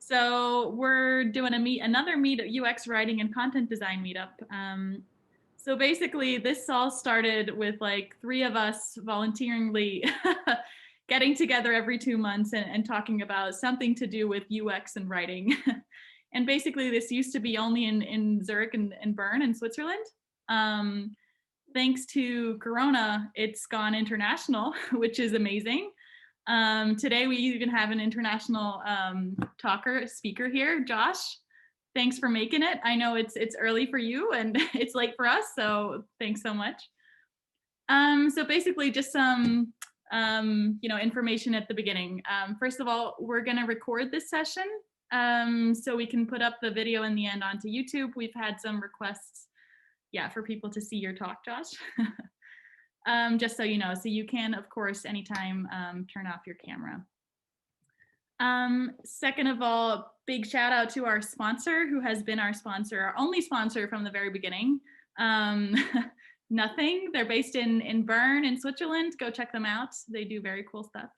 So we're doing another UX writing and content design meetup. So basically, this all started with like 3 of us volunteeringly getting together every 2 months and talking about something to do with UX and writing. And basically, this used to be only in Zurich and Bern in Switzerland. Thanks to Corona, it's gone international, which is amazing. Today we even have an international speaker here, Josh. Thanks for making it. I know it's early for you and it's late for us, so thanks so much. So basically just some information at the beginning. First of all, we're gonna record this session so we can put up the video in the end onto YouTube. We've had some requests, for people to see your talk, Josh. Just so you know, so you can, of course, anytime turn off your camera. Second of all, big shout out to our sponsor, who has been our sponsor, our only sponsor from the very beginning. Nothing. They're based in Bern in Switzerland. Go check them out. They do very cool stuff.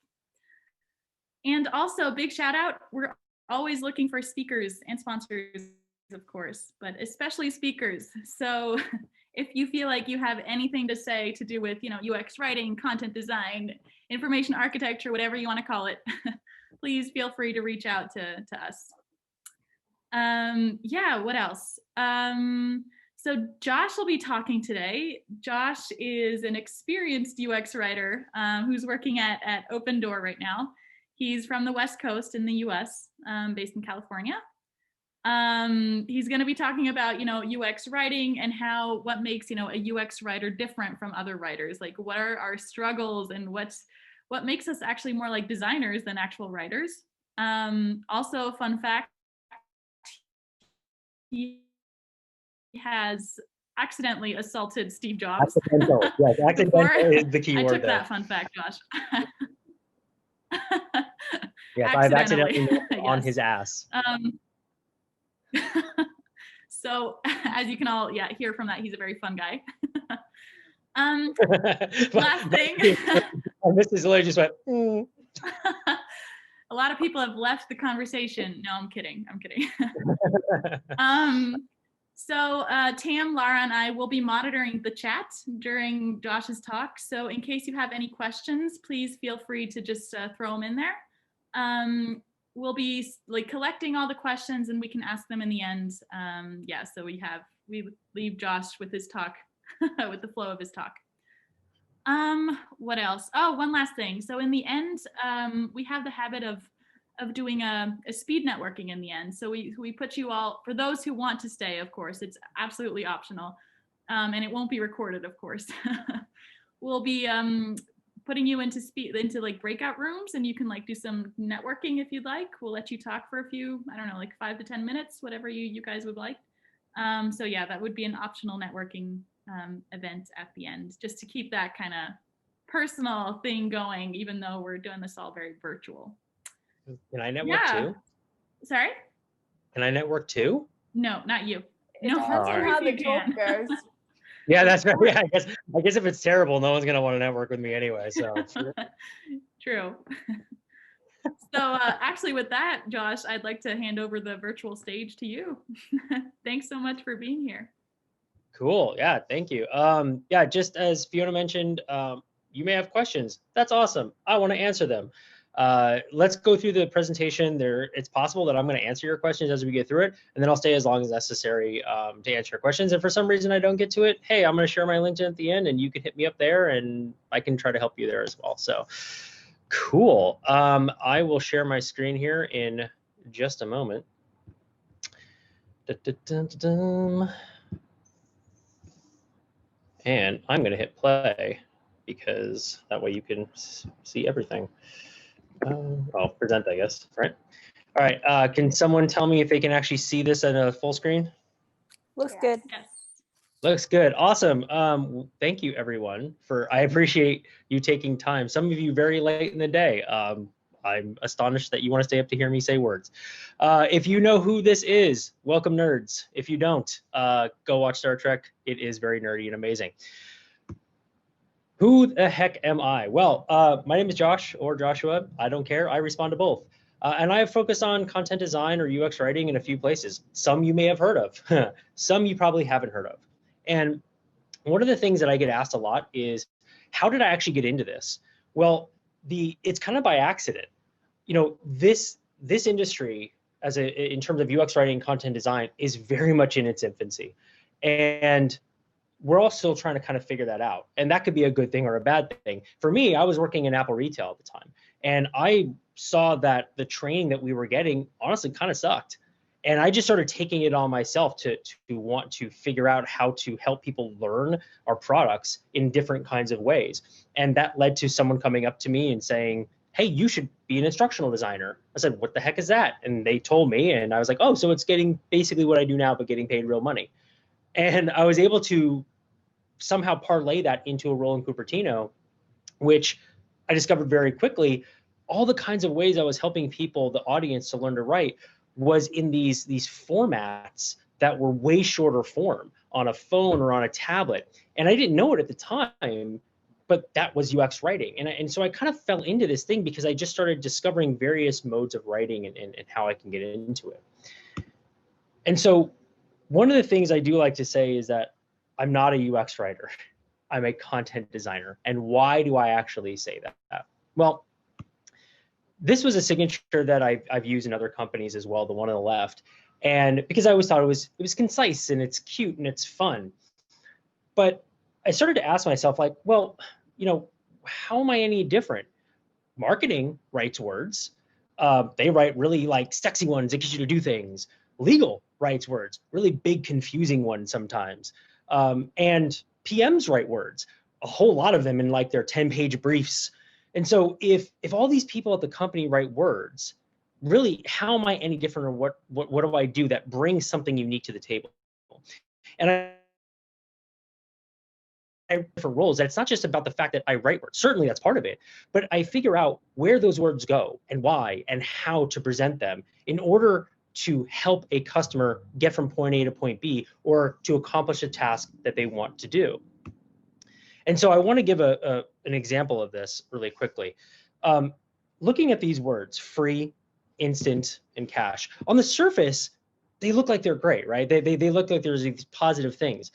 And also, big shout out. We're always looking for speakers and sponsors, of course, but especially speakers. So if you feel like you have anything to say to do with, UX writing, content design, information architecture, whatever you want to call it, please feel free to reach out to us. What else? So Josh will be talking today. Josh is an experienced UX writer who's working at Open Door right now. He's from the West Coast in the US, based in California. He's going to be talking about, UX writing and what makes, a UX writer different from other writers. Like, what are our struggles and what makes us actually more like designers than actual writers. Also, fun fact, he has accidentally assaulted Steve Jobs. Accidental, yes, accidental is the key word. I took that fun fact, Josh. Yes, I've accidentally on his ass. So as you can all hear from that, he's a very fun guy. Last thing. Mrs. Lily just went, A lot of people have left the conversation. No, I'm kidding. So Tam, Lara, and I will be monitoring the chat during Josh's talk. So in case you have any questions, please feel free to just throw them in there. We'll be collecting all the questions and we can ask them in the end. So we leave Josh with his talk, with the flow of his talk. What else? Oh, one last thing. So in the end, we have the habit of doing a speed networking in the end. So we put you all, for those who want to stay, of course, it's absolutely optional. And it won't be recorded, of course. We'll be putting you into breakout rooms, and you can do some networking if you'd like. We'll let you talk for a few, 5 to 10 minutes, whatever you guys would like. So that would be an optional networking event at the end, just to keep that kind of personal thing going, even though we're doing this all very virtual. Can I network too? Sorry? Can I network too? No, not you. No, that's how the talk goes. Yeah, that's right. Yeah, I guess if it's terrible, no one's gonna want to network with me anyway. So true. So actually, with that, Josh, I'd like to hand over the virtual stage to you. Thanks so much for being here. Cool. Yeah, thank you. Just as Fiona mentioned, you may have questions. That's awesome. I want to answer them. Let's go through the presentation. It's possible that I'm going to answer your questions as we get through it, and then I'll stay as long as necessary to answer your questions. And for some reason I don't get to it, hey, I'm going to share my LinkedIn at the end, and you can hit me up there, and I can try to help you there as well. So cool. I will share my screen here in just a moment. And I'm going to hit play because that way you can see everything. I'll present, I guess, right? All right, can someone tell me if they can actually see this at a full screen? Looks good. Yes. Looks good. Awesome. Thank you, everyone. I appreciate you taking time. Some of you very late in the day. I'm astonished that you want to stay up to hear me say words. If you know who this is, welcome, nerds. If you don't, go watch Star Trek. It is very nerdy and amazing. Who the heck am I? Well, my name is Josh or Joshua. I don't care. I respond to both. And I have focused on content design or UX writing in a few places. Some you may have heard of, some you probably haven't heard of. And one of the things that I get asked a lot is, how did I actually get into this? Well, it's kind of by accident. You know, this industry, in terms of UX writing and content design, is very much in its infancy. And we're all still trying to kind of figure that out. And that could be a good thing or a bad thing. For me, I was working in Apple retail at the time. And I saw that the training that we were getting honestly kind of sucked. And I just started taking it on myself to want to figure out how to help people learn our products in different kinds of ways. And that led to someone coming up to me and saying, hey, you should be an instructional designer. I said, what the heck is that? And they told me, and I was like, oh, so it's getting basically what I do now, but getting paid real money. And I was able to somehow parlay that into a role in Cupertino, which I discovered very quickly. All the kinds of ways I was helping people, the audience, to learn to write was in these formats that were way shorter form on a phone or on a tablet. And I didn't know it at the time, but that was UX writing. And so I kind of fell into this thing because I just started discovering various modes of writing and how I can get into it. And so one of the things I do like to say is that I'm not a UX writer. I'm a content designer. And why do I actually say that? Well, this was a signature that I've used in other companies as well, the one on the left. And because I always thought it was concise and it's cute and it's fun. But I started to ask myself, like, well, you know, how am I any different? Marketing writes words. They write really like sexy ones that get you to do things. Legal writes words, really big, confusing ones sometimes. And PMs write words, a whole lot of them in like their 10-page briefs. And so if all these people at the company write words, really, how am I any different, or what do I do that brings something unique to the table? And I different roles. And it's not just about the fact that I write words. Certainly that's part of it, but I figure out where those words go and why and how to present them in order to help a customer get from point A to point B, or to accomplish a task that they want to do. And so I want to give an example of this really quickly. Looking at these words, free, instant, and cash. On the surface, they look like they're great, right? They look like there's these positive things.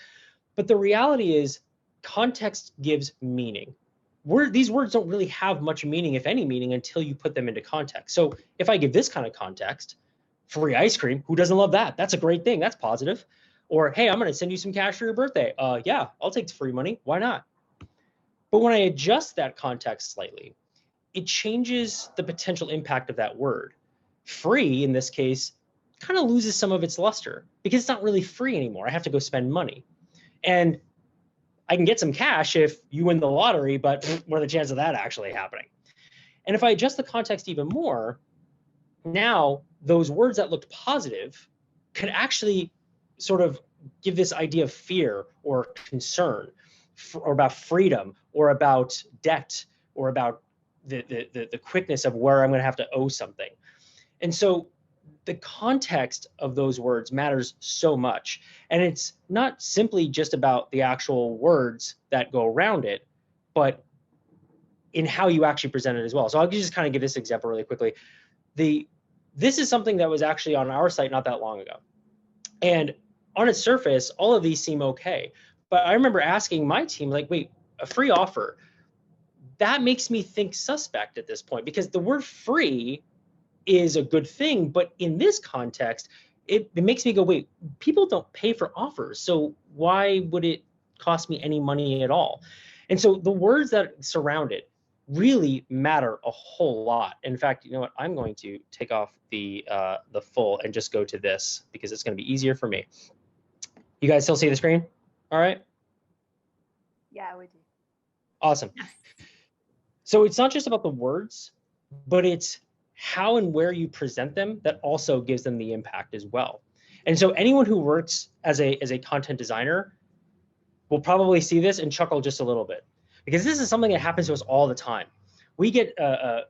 But the reality is, context gives meaning. These words don't really have much meaning, if any meaning, until you put them into context. So if I give this kind of context, free ice cream, who doesn't love that? That's a great thing. That's positive. Or, hey, I'm going to send you some cash for your birthday. Yeah, I'll take the free money. Why not? But when I adjust that context slightly, it changes the potential impact of that word. Free, in this case, kind of loses some of its luster because it's not really free anymore. I have to go spend money. And I can get some cash if you win the lottery, but what are the chances of that actually happening? And if I adjust the context even more, now those words that looked positive could actually sort of give this idea of fear or concern, or about freedom, or about debt, or about the quickness of where I'm going to have to owe something. And so the context of those words matters so much. And it's not simply just about the actual words that go around it, but in how you actually present it as well. So I'll just kind of give this example really quickly. This is something that was actually on our site not that long ago. And on its surface, all of these seem okay. But I remember asking my team, like, wait, a free offer, that makes me think suspect at this point, because the word free is a good thing. But in this context, it makes me go, wait, people don't pay for offers. So why would it cost me any money at all? And so the words that surround it really matter a whole lot. In fact, you know what? I'm going to take off the full and just go to this because it's going to be easier for me. You guys still see the screen? All right. Yeah, we do. Awesome. So it's not just about the words, but it's how and where you present them that also gives them the impact as well. And so anyone who works as a content designer will probably see this and chuckle just a little bit, because this is something that happens to us all the time. We get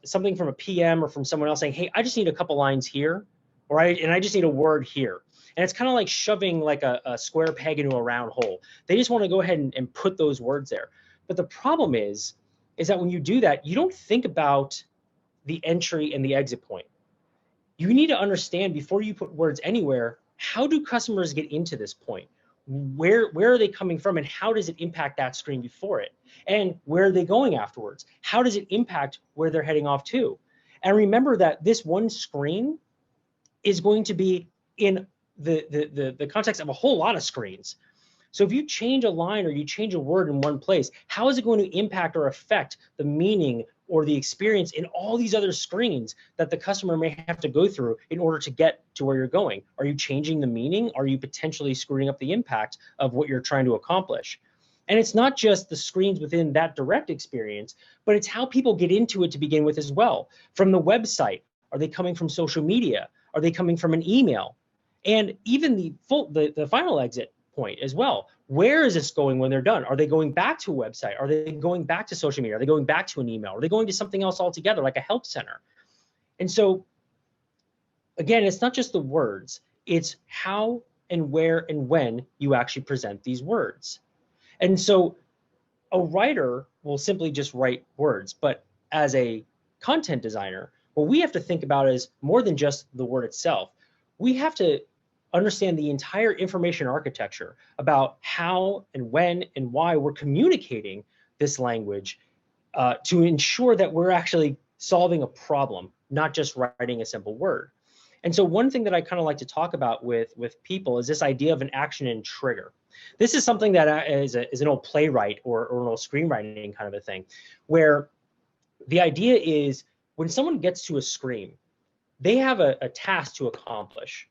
something from a PM or from someone else saying, hey, I just need a couple lines here, or I just need a word here. And it's kind of like shoving like a square peg into a round hole. They just want to go ahead and put those words there. But the problem is that when you do that, you don't think about the entry and the exit point. you need to understand before you put words anywhere, how do customers get into this point? Where are they coming from, and how does it impact that screen before it? And where are they going afterwards? How does it impact where they're heading off to? And remember that this one screen is going to be in the context of a whole lot of screens. So if you change a line or you change a word in one place, how is it going to impact or affect the meaning or the experience in all these other screens that the customer may have to go through in order to get to where you're going? Are you changing the meaning? Are you potentially screwing up the impact of what you're trying to accomplish? And it's not just the screens within that direct experience, but it's how people get into it to begin with as well. From the website, are they coming from social media? Are they coming from an email? And even the final exit point as well. Where is this going when they're done? Are they going back to a website? Are they going back to social media? Are they going back to an email? Are they going to something else altogether, like a help center? And so, again, it's not just the words, it's how and where and when you actually present these words. And so a writer will simply just write words, but as a content designer, what we have to think about is more than just the word itself. We have to understand the entire information architecture about how and when and why we're communicating this language to ensure that we're actually solving a problem, not just writing a simple word. And so one thing that I kind of like to talk about with people is this idea of an action and trigger. This is something that is an old playwright or an old screenwriting kind of a thing, where the idea is when someone gets to a screen, they have a task to accomplish.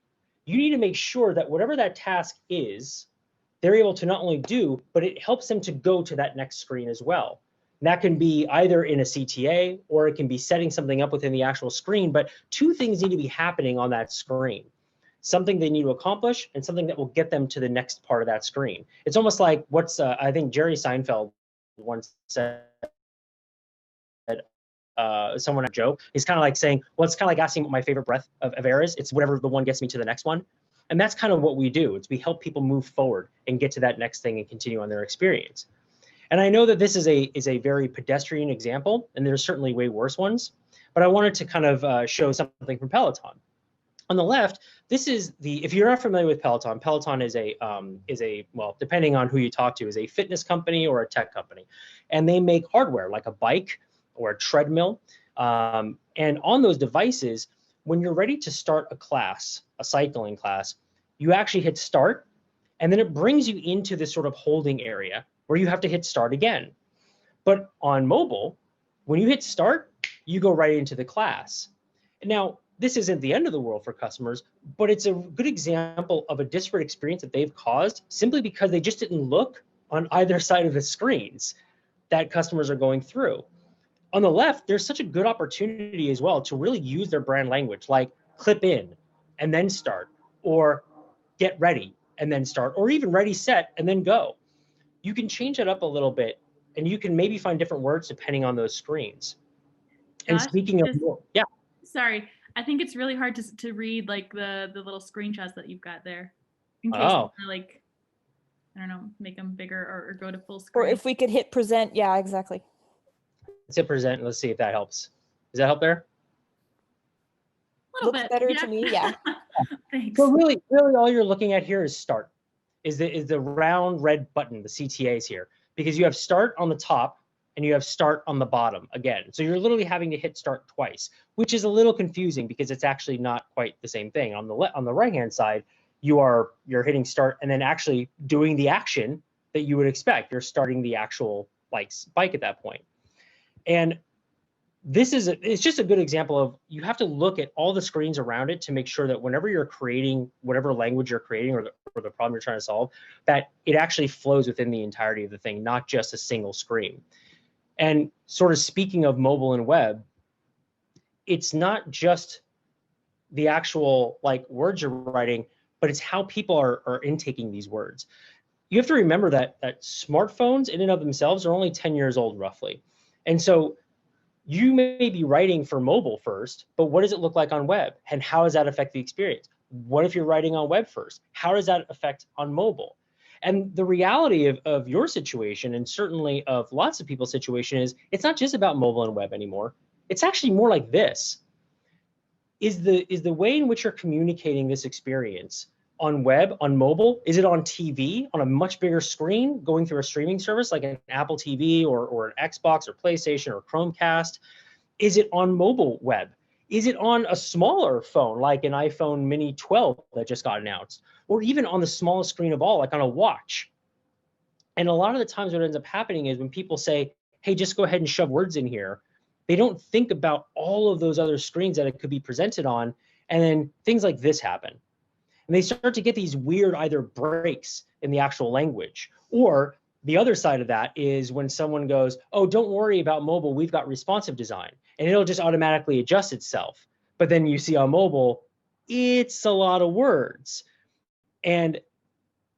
You need to make sure that whatever that task is, they're able to not only do, but it helps them to go to that next screen as well. And that can be either in a CTA or it can be setting something up within the actual screen, but two things need to be happening on that screen. Something they need to accomplish and something that will get them to the next part of that screen. It's almost like I think Jerry Seinfeld once said, someone a joke. He's kind of like saying, well, it's kind of like asking what my favorite breath of air is. It's whatever the one gets me to the next one. And that's kind of what we do. We help people move forward and get to that next thing and continue on their experience. And I know that this is a very pedestrian example, and there's certainly way worse ones, but I wanted to kind of show something from Peloton. On the left, this is if you're not familiar with Peloton, Peloton is well, depending on who you talk to, is a fitness company or a tech company. And they make hardware like a bike or a treadmill. And on those devices, when you're ready to start a class, a cycling class, you actually hit start, and then it brings you into this sort of holding area where you have to hit start again. But on mobile, when you hit start, you go right into the class. Now, this isn't the end of the world for customers, but it's a good example of a disparate experience that they've caused simply because they just didn't look on either side of the screens that customers are going through. On the left, there's such a good opportunity as well to really use their brand language, like clip in and then start, or get ready and then start, or even ready, set, and then go. You can change it up a little bit, and you can maybe find different words depending on those screens. And Josh, speaking of, yeah. Sorry, I think it's really hard to read like the little screenshots that you've got there. In case like, I don't know, make them bigger or go to full screen. Or if we could hit present, yeah, exactly. Let's hit present. Let's see if that helps. Does that help there? Looks better to me, yeah. Thanks. So really all you're looking at here is start, is the round red button, the CTAs here, because you have start on the top and you have start on the bottom again. So you're literally having to hit start twice, which is a little confusing because it's actually not quite the same thing. On the right-hand side, you're hitting start and then actually doing the action that you would expect. You're starting the actual bike at that point. And it's just a good example of you have to look at all the screens around it to make sure that whenever you're creating whatever language you're creating or the problem you're trying to solve, that it actually flows within the entirety of the thing, not just a single screen. And sort of speaking of mobile and web, it's not just the actual words you're writing, but it's how people are intaking these words. You have to remember that smartphones in and of themselves are only 10 years old roughly. And so you may be writing for mobile first, but what does it look like on web? And how does that affect the experience? What if you're writing on web first? How does that affect on mobile? And the reality of your situation, and certainly of lots of people's situation, is it's not just about mobile and web anymore. It's actually more like this. is the way in which you're communicating this experience on web, on mobile? Is it on TV, on a much bigger screen, going through a streaming service like an Apple TV or an Xbox or PlayStation or Chromecast? Is it on mobile web? Is it on a smaller phone like an iPhone mini 12 that just got announced? Or even on the smallest screen of all, like on a watch? And a lot of the times what ends up happening is when people say, hey, just go ahead and shove words in here, they don't think about all of those other screens that it could be presented on. And then things like this happen. And they start to get these weird either breaks in the actual language, or the other side of that is when someone goes, oh, don't worry about mobile, we've got responsive design, and it'll just automatically adjust itself. But then you see on mobile, it's a lot of words. And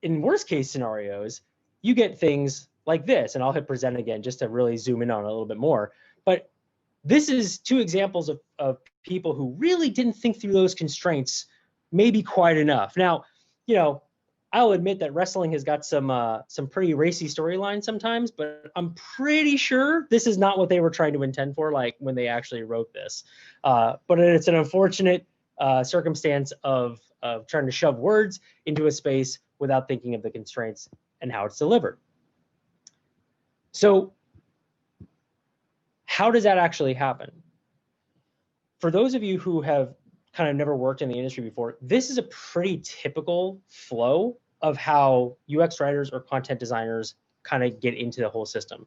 in worst case scenarios, you get things like this, and I'll hit present again just to really zoom in on it a little bit more. But this is two examples of people who really didn't think through those constraints maybe quite enough. Now, you know, I'll admit that wrestling has got some pretty racy storylines sometimes, but I'm pretty sure this is not what they were trying to intend for, like when they actually wrote this. But it's an unfortunate circumstance of trying to shove words into a space without thinking of the constraints and how it's delivered. So how does that actually happen? For those of you who have kind of never worked in the industry before, this is a pretty typical flow of how UX writers or content designers kind of get into the whole system.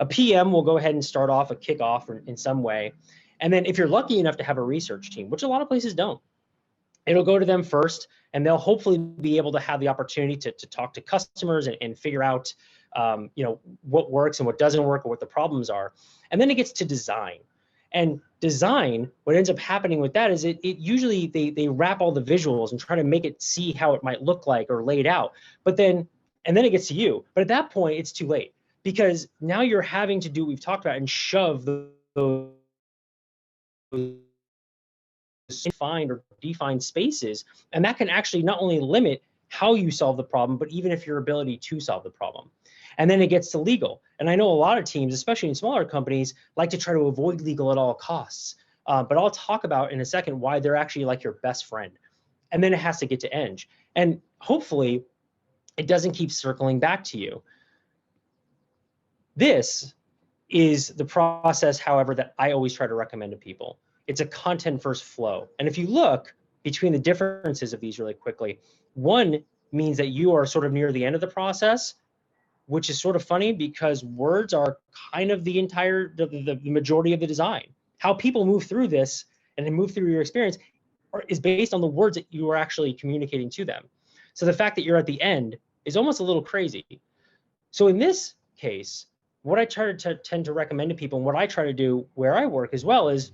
A PM will go ahead and start off a kickoff in some way. And then if you're lucky enough to have a research team, which a lot of places don't, it'll go to them first, and they'll hopefully be able to have the opportunity to talk to customers and figure out you know, what works and what doesn't work or what the problems are. And then it gets to design. And design, what ends up happening with that is it usually they wrap all the visuals and try to make it see how it might look like or laid out. But then it gets to you. But at that point, it's too late, because now you're having to do what we've talked about and shove those defined spaces. And that can actually not only limit how you solve the problem, but even if your ability to solve the problem. And then it gets to legal. And I know a lot of teams, especially in smaller companies, like to try to avoid legal at all costs. But I'll talk about in a second why they're actually like your best friend. And then it has to get to Eng. And hopefully it doesn't keep circling back to you. This is the process, however, that I always try to recommend to people. It's a content first flow. And if you look between the differences of these really quickly, one means that you are sort of near the end of the process, which is sort of funny because words are kind of the majority of the design. How people move through this and then move through your experience is based on the words that you are actually communicating to them. So the fact that you're at the end is almost a little crazy. So in this case, what I tend to recommend to people, and what I try to do where I work as well, is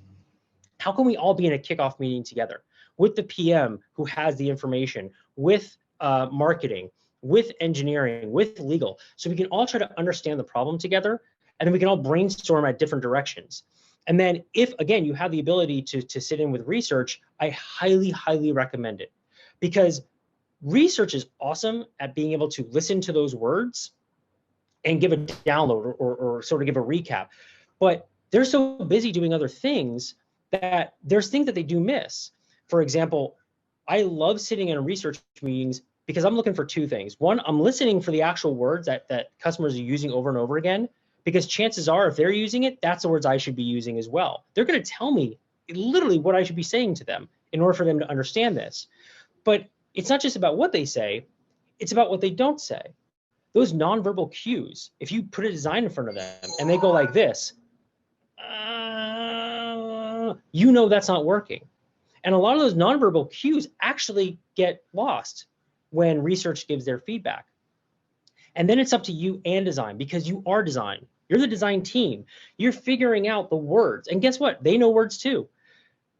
how can we all be in a kickoff meeting together with the PM who has the information, with marketing, with engineering, with legal, so we can all try to understand the problem together, and then we can all brainstorm at different directions. And then if, again, you have the ability to sit in with research, I highly, highly recommend it, because research is awesome at being able to listen to those words and give a download or sort of give a recap. But they're so busy doing other things that there's things that they do miss. For example, I love sitting in research meetings because I'm looking for two things. One, I'm listening for the actual words that customers are using over and over again, because chances are if they're using it, that's the words I should be using as well. They're going to tell me literally what I should be saying to them in order for them to understand this. But it's not just about what they say, it's about what they don't say. Those nonverbal cues, if you put a design in front of them and they go like this, you know that's not working. And a lot of those nonverbal cues actually get lost when research gives their feedback. And then it's up to you and design, because you are design. You're the design team. You're figuring out the words. And guess what? They know words too.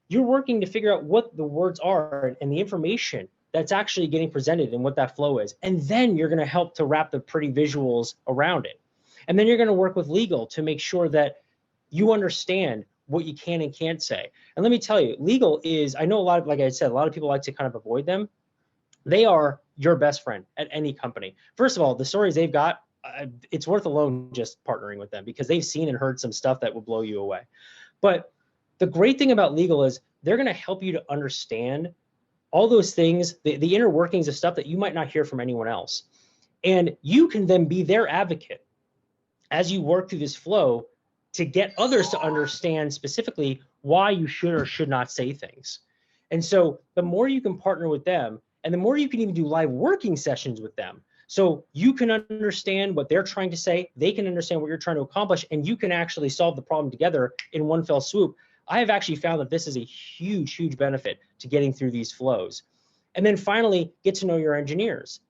You're working to figure out what the words are and the information that's actually getting presented and what that flow is. And then you're going to help to wrap the pretty visuals around it. And then you're going to work with legal to make sure that you understand what you can and can't say. And let me tell you, legal is, I know a lot of, like I said, a lot of people like to kind of avoid them. They are your best friend at any company. First of all, the stories they've got, it's worth alone just partnering with them, because they've seen and heard some stuff that will blow you away. But the great thing about legal is they're going to help you to understand all those things, the inner workings of stuff that you might not hear from anyone else. And you can then be their advocate as you work through this flow to get others to understand specifically why you should or should not say things. And so the more you can partner with them, and the more you can even do live working sessions with them, so you can understand what they're trying to say, they can understand what you're trying to accomplish, and you can actually solve the problem together in one fell swoop. I have actually found that this is a huge, huge benefit to getting through these flows. And then finally, get to know your engineers.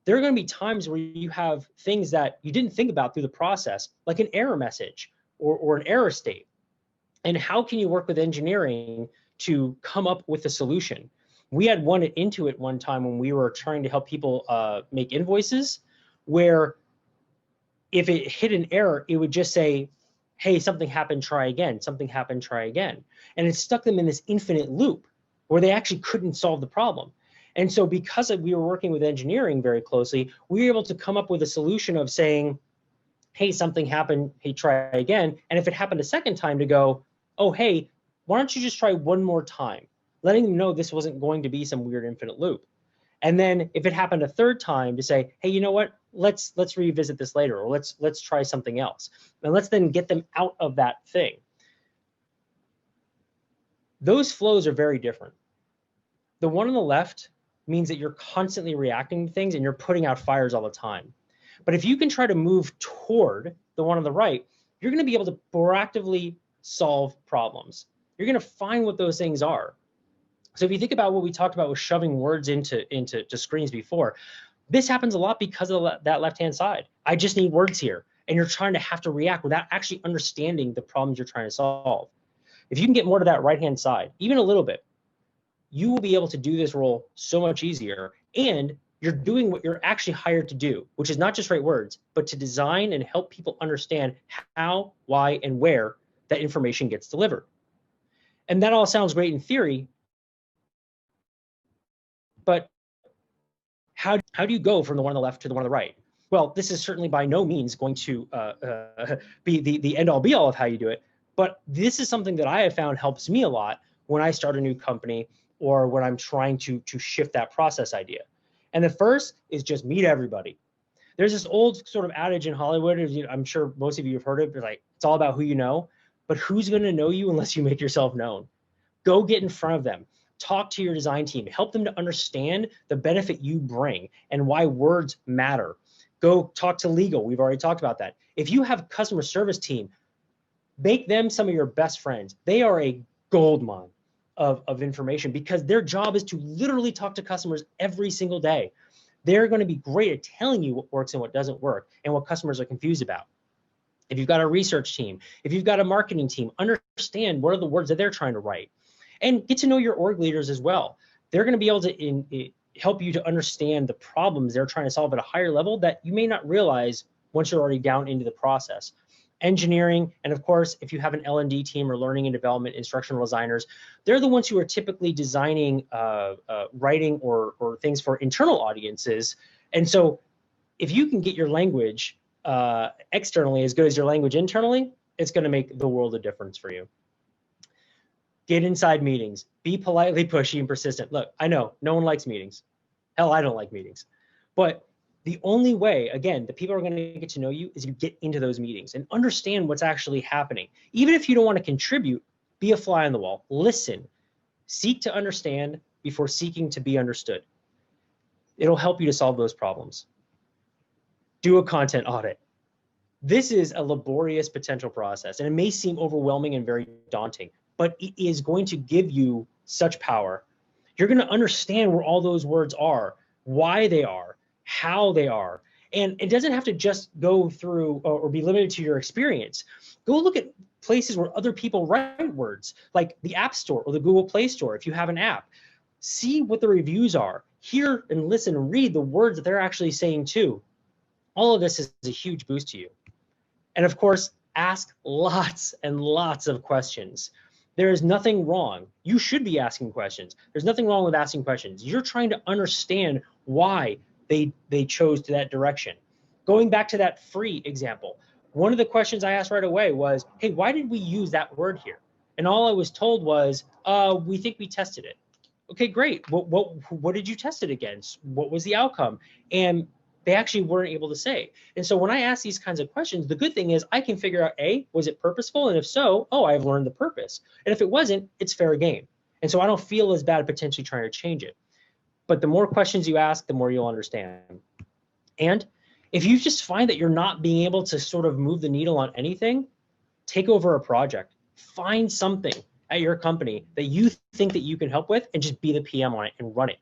There are going to be times where you have things that you didn't think about through the process, like an error message or an error state. And how can you work with engineering to come up with a solution? We had one at Intuit one time when we were trying to help people make invoices, where if it hit an error, it would just say, hey, something happened, try again, something happened, try again. And it stuck them in this infinite loop where they actually couldn't solve the problem. And so because we were working with engineering very closely, we were able to come up with a solution of saying, hey, something happened, hey, try again. And if it happened a second time, to go, oh, hey, why don't you just try one more time? Letting them know this wasn't going to be some weird infinite loop. And then if it happened a third time, to say, hey, you know what? Let's revisit this later, or let's try something else. And let's then get them out of that thing. Those flows are very different. The one on the left means that you're constantly reacting to things and you're putting out fires all the time. But if you can try to move toward the one on the right, you're going to be able to proactively solve problems. You're going to find what those things are. So if you think about what we talked about with shoving words into screens before, this happens a lot because of that left-hand side. I just need words here. And you're trying to have to react without actually understanding the problems you're trying to solve. If you can get more to that right-hand side, even a little bit, you will be able to do this role so much easier. And you're doing what you're actually hired to do, which is not just write words, but to design and help people understand how, why, and where that information gets delivered. And that all sounds great in theory, but how do you go from the one on the left to the one on the right? Well, this is certainly by no means going to be the end all be all of how you do it, but this is something that I have found helps me a lot when I start a new company or when I'm trying to shift that process idea. And the first is just meet everybody. There's this old sort of adage in Hollywood, I'm sure most of you have heard it, but like, it's all about who you know, but who's going to know you unless you make yourself known? Go get in front of them. Talk to your design team. Help them to understand the benefit you bring and why words matter. Go talk to legal. We've already talked about that. If you have a customer service team, make them some of your best friends. They are a gold mine of information because their job is to literally talk to customers every single day. They're going to be great at telling you what works and what doesn't work and what customers are confused about. If you've got a research team, if you've got a marketing team, understand what are the words that they're trying to write. And get to know your org leaders as well. They're going to be able to help you to understand the problems they're trying to solve at a higher level that you may not realize once you're already down into the process. Engineering, and of course, if you have an L&D team or learning and development instructional designers, they're the ones who are typically designing writing or things for internal audiences. And so if you can get your language externally as good as your language internally, it's going to make the world of difference for you. Get inside meetings. Be politely pushy and persistent. Look, I know no one likes meetings. Hell, I don't like meetings. But the only way, again, the people are going to get to know you is you get into those meetings and understand what's actually happening. Even if you don't want to contribute, be a fly on the wall. Listen. Seek to understand before seeking to be understood. It'll help you to solve those problems. Do a content audit. This is a laborious potential process, and it may seem overwhelming and very daunting, but it is going to give you such power. You're going to understand where all those words are, why they are, how they are. And it doesn't have to just go through or be limited to your experience. Go look at places where other people write words, like the App Store or the Google Play Store if you have an app. See what the reviews are. Hear and listen and read the words that they're actually saying too. All of this is a huge boost to you. And of course, ask lots and lots of questions. There is nothing wrong. You should be asking questions. There's nothing wrong with asking questions. You're trying to understand why they chose to that direction. Going back to that free example, one of the questions I asked right away was, hey, why did we use that word here? And all I was told was, We think we tested it. Okay, great. What did you test it against? What was the outcome? And they actually weren't able to say. And so when I ask these kinds of questions, the good thing is I can figure out, A, was it purposeful? And if so, oh, I've learned the purpose. And if it wasn't, it's fair game. And so I don't feel as bad potentially trying to change it. But the more questions you ask, the more you'll understand. And if you just find that you're not being able to sort of move the needle on anything, take over a project. Find something at your company that you think that you can help with and just be the PM on it and run it.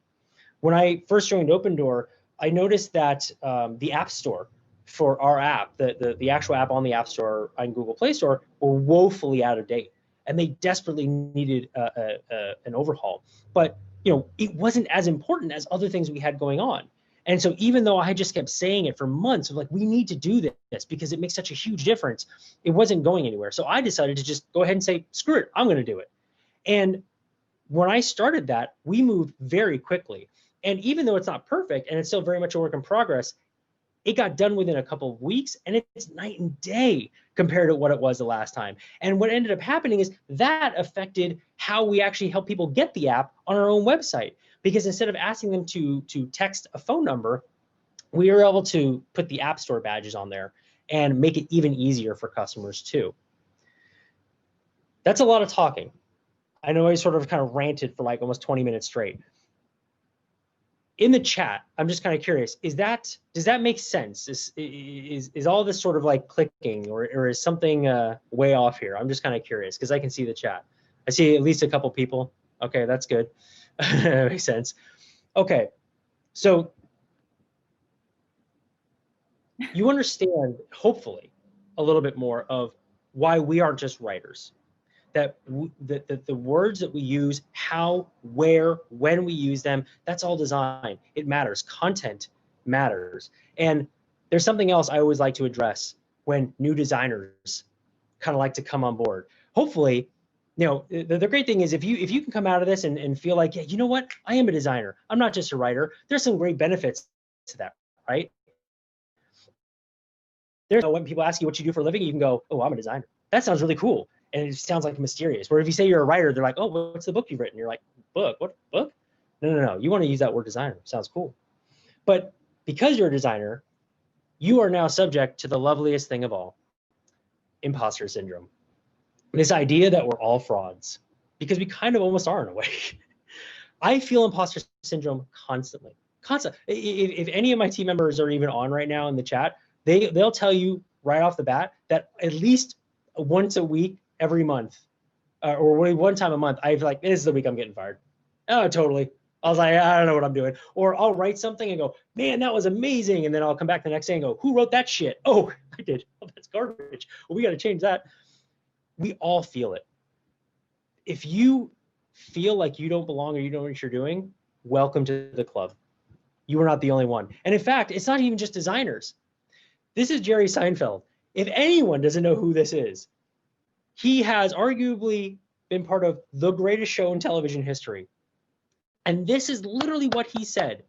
When I first joined Open Door, I noticed that the App Store for our app, the actual app on the App Store and Google Play Store, were woefully out of date, and they desperately needed an overhaul. But it wasn't as important as other things we had going on. And so even though I just kept saying it for months of like, we need to do this because it makes such a huge difference, it wasn't going anywhere. So I decided to just go ahead and say, screw it, I'm going to do it. And when I started that, we moved very quickly. And even though it's not perfect and it's still very much a work in progress, it got done within a couple of weeks, and it's night and day compared to what it was the last time. And what ended up happening is that affected how we actually help people get the app on our own website. Because instead of asking them to text a phone number, we were able to put the App Store badges on there and make it even easier for customers too. That's a lot of talking. I know I sort of kind of ranted for like almost 20 minutes straight. In the chat, I'm just kind of curious, does that make sense? Is all this sort of like clicking, or is something way off here? I'm just kind of curious because I can see the chat. I see at least a couple people. Okay, that's good. That makes sense. Okay, so you understand, hopefully, a little bit more of why we aren't just writers. That the words that we use, how, where, when we use them, that's all design. It matters. Content matters. And there's something else I always like to address when new designers kind of like to come on board. Hopefully, the great thing is if you can come out of this and feel like, yeah, you know what, I am a designer. I'm not just a writer. There's some great benefits to that, right? When people ask you what you do for a living, you can go, oh, I'm a designer. That sounds really cool. And it sounds like mysterious. Where if you say you're a writer, they're like, oh, what's the book you've written? You're like, book? What book? No. You want to use that word designer. Sounds cool. But because you're a designer, you are now subject to the loveliest thing of all, imposter syndrome. This idea that we're all frauds, because we kind of almost are in a way. I feel imposter syndrome constantly. If any of my team members are even on right now in the chat, they'll tell you right off the bat that at least once a week, every month, or one time a month, I feel like this is the week I'm getting fired. Oh, totally. I was like, I don't know what I'm doing. Or I'll write something and go, man, that was amazing. And then I'll come back the next day and go, who wrote that shit? Oh, I did. Oh, that's garbage. Well, we got to change that. We all feel it. If you feel like you don't belong or you don't know what you're doing, welcome to the club. You are not the only one. And in fact, it's not even just designers. This is Jerry Seinfeld. If anyone doesn't know who this is, he has arguably been part of the greatest show in television history. And this is literally what he said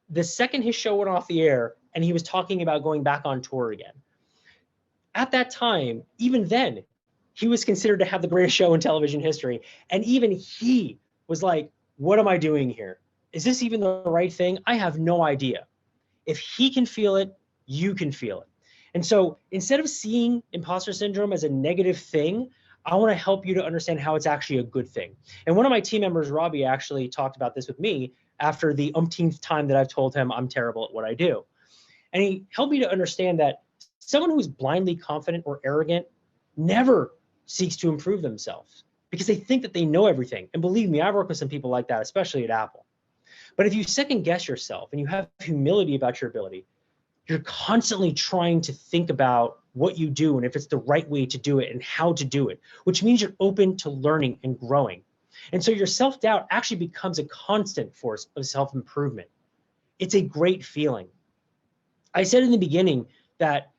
the second his show went off the air and he was talking about going back on tour again. At that time, even then, he was considered to have the greatest show in television history. And even he was like, what am I doing here? Is this even the right thing? I have no idea. If he can feel it, you can feel it. And so instead of seeing imposter syndrome as a negative thing, I want to help you to understand how it's actually a good thing. And one of my team members, Robbie, actually talked about this with me after the umpteenth time that I've told him I'm terrible at what I do. And he helped me to understand that someone who's blindly confident or arrogant never seeks to improve themselves because they think that they know everything. And believe me, I've worked with some people like that, especially at Apple. But if you second guess yourself and you have humility about your ability, you're constantly trying to think about what you do and if it's the right way to do it and how to do it, which means you're open to learning and growing. And so your self-doubt actually becomes a constant force of self-improvement. It's a great feeling. I said in the beginning that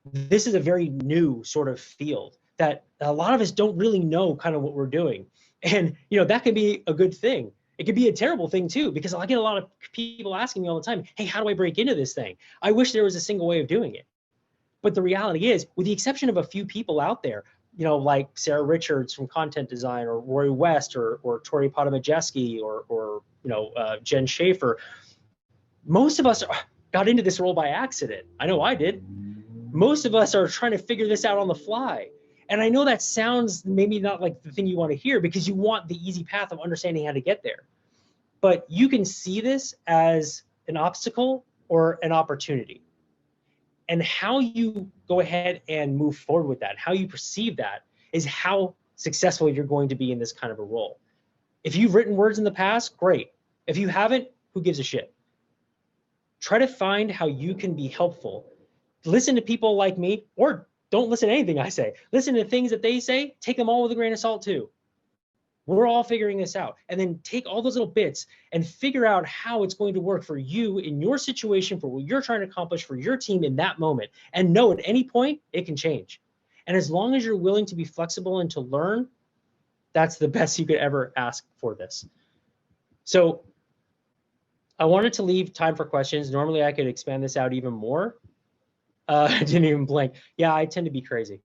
this is a very new sort of field that a lot of us don't really know kind of what we're doing. And that can be a good thing. It could be a terrible thing too, because I get a lot of people asking me all the time, hey, how do I break into this thing? I wish there was a single way of doing it. But the reality is, with the exception of a few people out there, like Sarah Richards from Content Design, or Roy West, or Tori Potomajeski, or Jen Schaefer. Most of us got into this role by accident. I know I did. Most of us are trying to figure this out on the fly. And I know that sounds maybe not like the thing you want to hear, because you want the easy path of understanding how to get there. But you can see this as an obstacle or an opportunity. And how you go ahead and move forward with that, how you perceive that, is how successful you're going to be in this kind of a role. If you've written words in the past, great. If you haven't, who gives a shit? Try to find how you can be helpful. Listen to people like me, or don't listen to anything I say. Listen to things that they say, take them all with a grain of salt too. We're all figuring this out. And then take all those little bits and figure out how it's going to work for you in your situation, for what you're trying to accomplish for your team in that moment. And know at any point, it can change. And as long as you're willing to be flexible and to learn, that's the best you could ever ask for this. So I wanted to leave time for questions. Normally I could expand this out even more. I didn't even blink. Yeah, I tend to be crazy.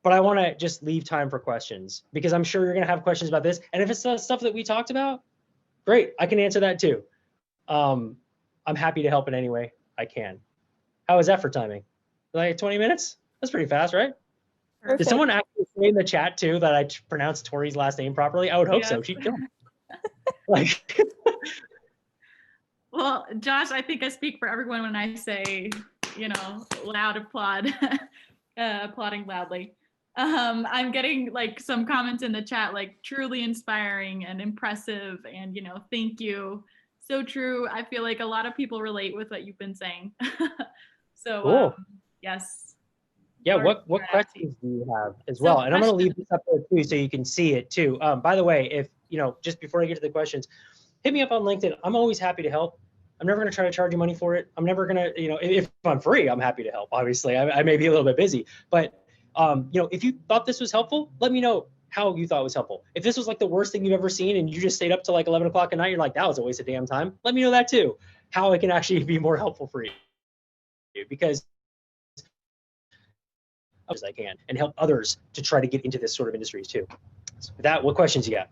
But I want to just leave time for questions, because I'm sure you're going to have questions about this. And if it's the stuff that we talked about, great, I can answer that too. I'm happy to help in any way I can. How was that for timing? Like 20 minutes? That's pretty fast, right? Perfect. Did someone actually say in the chat too that I pronounced Tori's last name properly? I would hope so. She'd kill me. Like, Well, Josh, I think I speak for everyone when I say, loud applaud, applauding loudly. I'm getting like some comments in the chat, like truly inspiring and impressive, and thank you. So true. I feel like a lot of people relate with what you've been saying. So cool. Yes. Yeah, what questions do you have as well? And I'm going to leave this up there too, so you can see it too. By the way, if just before I get to the questions, hit me up on LinkedIn. I'm always happy to help. I'm never going to try to charge you money for it. I'm never going to, if I'm free, I'm happy to help. Obviously, I may be a little bit busy, but if you thought this was helpful, let me know how you thought it was helpful. If this was like the worst thing you've ever seen and you just stayed up till like 11 o'clock at night, you're like, that was a waste of damn time. Let me know that too, how it can actually be more helpful for you, because as I can, and help others to try to get into this sort of industries too. So with that, what questions you got?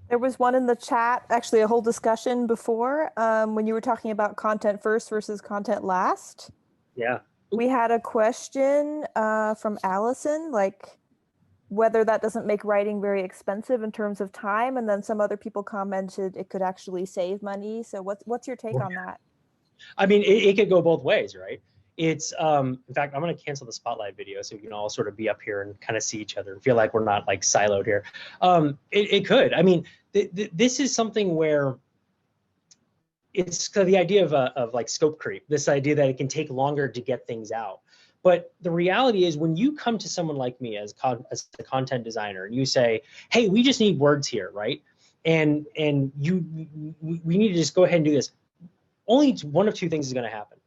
There was one in the chat, actually a whole discussion before, when you were talking about content first versus content last. Yeah. We had a question from Allison, like whether that doesn't make writing very expensive in terms of time, and then some other people commented it could actually save money. So what's your take on that? I mean, it could go both ways, right? It's in fact, I'm going to cancel the spotlight video so we can all sort of be up here and kind of see each other and feel like we're not like siloed here. It could. I mean, this is something where it's the idea of like scope creep, this idea that it can take longer to get things out. But the reality is, when you come to someone like me as a content designer and you say, hey, we just need words here, right? And we need to just go ahead and do this. Only one of two things is going to happen.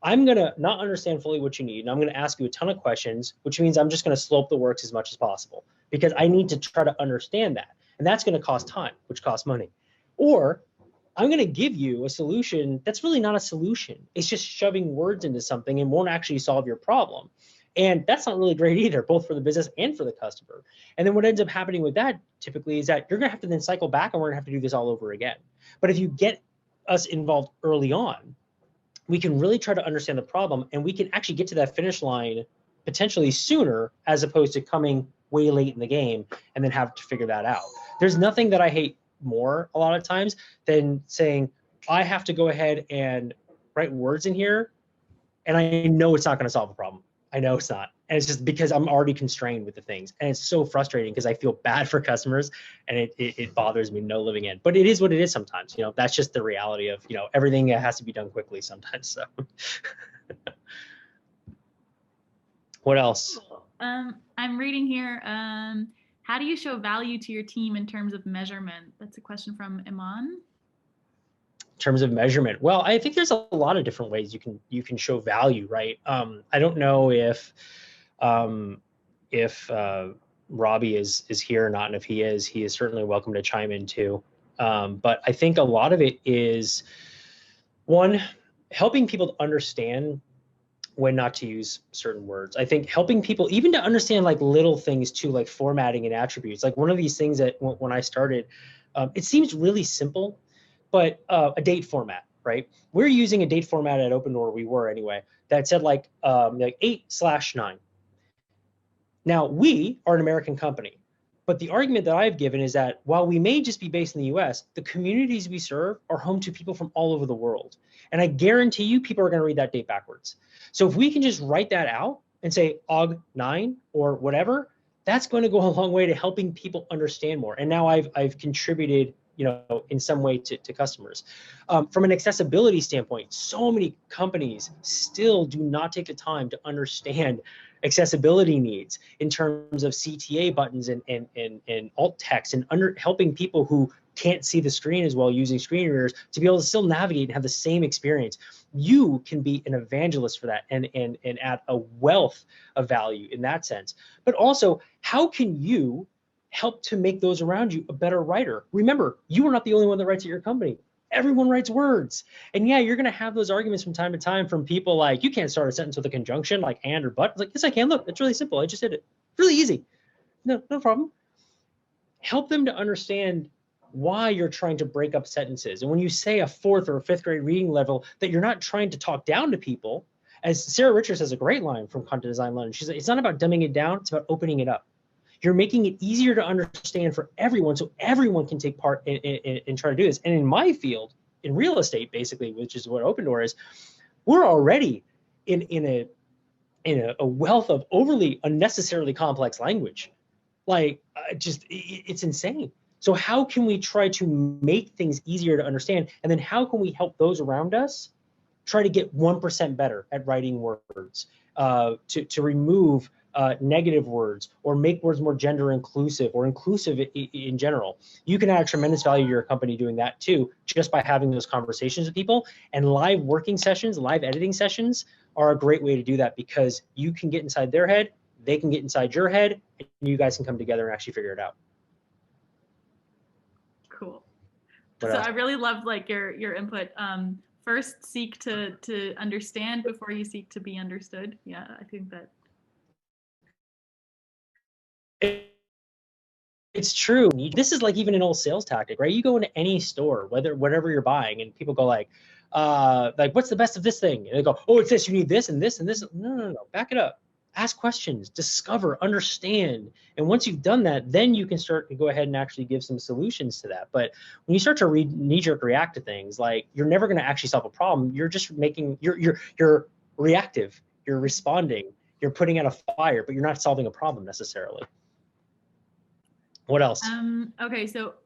I'm going to not understand fully what you need, and I'm going to ask you a ton of questions, which means I'm just going to slope the works as much as possible, because I need to try to understand that. And that's going to cost time, which costs money. Or I'm going to give you a solution that's really not a solution. It's just shoving words into something and won't actually solve your problem. And that's not really great either, both for the business and for the customer. And then what ends up happening with that typically is that you're going to have to then cycle back, and we're going to have to do this all over again. But if you get us involved early on, we can really try to understand the problem, and we can actually get to that finish line potentially sooner, as opposed to coming way late in the game and then have to figure that out. There's nothing that I hate more a lot of times than saying, I have to go ahead and write words in here, and I know it's not going to solve a problem. I know it's not. And it's just because I'm already constrained with the things. And it's so frustrating because I feel bad for customers, and it bothers me no living end. But it is what it is sometimes. That's just the reality of, everything has to be done quickly sometimes. So what else? I'm reading here. How do you show value to your team in terms of measurement? That's a question from Iman. In terms of measurement, well, I think there's a lot of different ways you can show value, right? I don't know if Robbie is here or not, and if he is certainly welcome to chime in too. But I think a lot of it is, one, helping people to understand when not to use certain words. I think helping people even to understand like little things too, like formatting and attributes. Like one of these things that when I started, it seems really simple, but a date format, right? We're using a date format at Open Door, we were anyway, that said like 8/9. Now, we are an American company, but the argument that I've given is that while we may just be based in the US, the communities we serve are home to people from all over the world. And I guarantee you people are going to read that date backwards. So if we can just write that out and say OG9 or whatever, that's going to go a long way to helping people understand more. And now I've contributed, in some way to customers. From an accessibility standpoint, so many companies still do not take the time to understand accessibility needs in terms of CTA buttons and alt text and helping people who can't see the screen as well using screen readers to be able to still navigate and have the same experience. You can be an evangelist for that and add a wealth of value in that sense. But also, how can you help to make those around you a better writer? Remember, you are not the only one that writes at your company. Everyone writes words. And yeah, you're going to have those arguments from time to time from people like, you can't start a sentence with a conjunction like and or but. It's like, yes, I can. Look, it's really simple. I just did it. Really easy. No problem. Help them to understand why you're trying to break up sentences. And when you say a 4th or a 5th grade reading level, that you're not trying to talk down to people. As Sarah Richards has a great line from Content Design London. She's like, it's not about dumbing it down. It's about opening it up. You're making it easier to understand for everyone so everyone can take part and try to do this. And in my field, in real estate, basically, which is what Open Door is, we're already in a wealth of overly unnecessarily complex language. Like, it's insane. So how can we try to make things easier to understand? And then how can we help those around us try to get 1% better at writing words, to remove negative words or make words more gender inclusive or inclusive in general? You can add tremendous value to your company doing that too, just by having those conversations with people. And live working sessions, live editing sessions are a great way to do that because you can get inside their head, they can get inside your head, and you guys can come together and actually figure it out. Cool. What So else? I really loved like your input. First, seek to understand before you seek to be understood. Yeah, I think that. It's true. This is like even an old sales tactic, right? You go into any store, whatever you're buying, and people go like, what's the best of this thing? And they go, oh, it's this, you need this and this and this. No. Back it up. Ask questions, discover, understand. And once you've done that, then you can start to go ahead and actually give some solutions to that. But when you start to knee-jerk react to things, like you're never going to actually solve a problem. You're just you're reactive, you're responding, you're putting out a fire, but you're not solving a problem necessarily. What else? Okay, so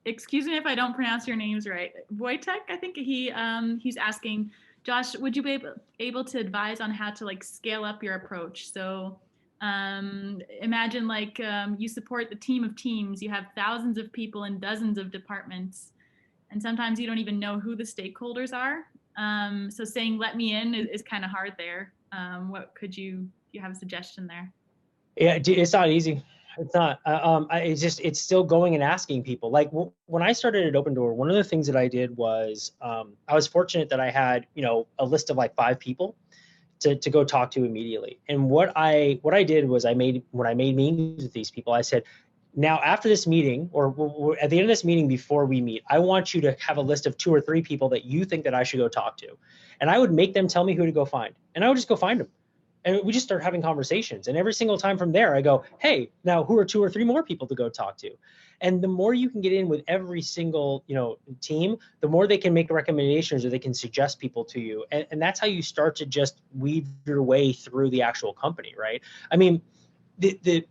excuse me if I don't pronounce your names right. Wojtek, I think he's asking, Josh, would you be able to advise on how to like scale up your approach? So imagine like you support the team of teams, you have thousands of people in dozens of departments, and sometimes you don't even know who the stakeholders are. So saying let me in is kind of hard there. What do you have a suggestion there? Yeah, it's not easy. It's not. It's still going and asking people. Like when I started at Open Door, one of the things that I did was I was fortunate that I had a list of like 5 people to go talk to immediately. And what I did was when I made meetings with these people, I said, now after this meeting or at the end of this meeting before we meet, I want you to have a list of 2 or 3 people that you think that I should go talk to, and I would make them tell me who to go find, and I would just go find them. And we just start having conversations. And every single time from there, I go, hey, now who are 2 or 3 more people to go talk to? And the more you can get in with every single, team, the more they can make recommendations or they can suggest people to you. And that's how you start to just weave your way through the actual company, right? I mean, it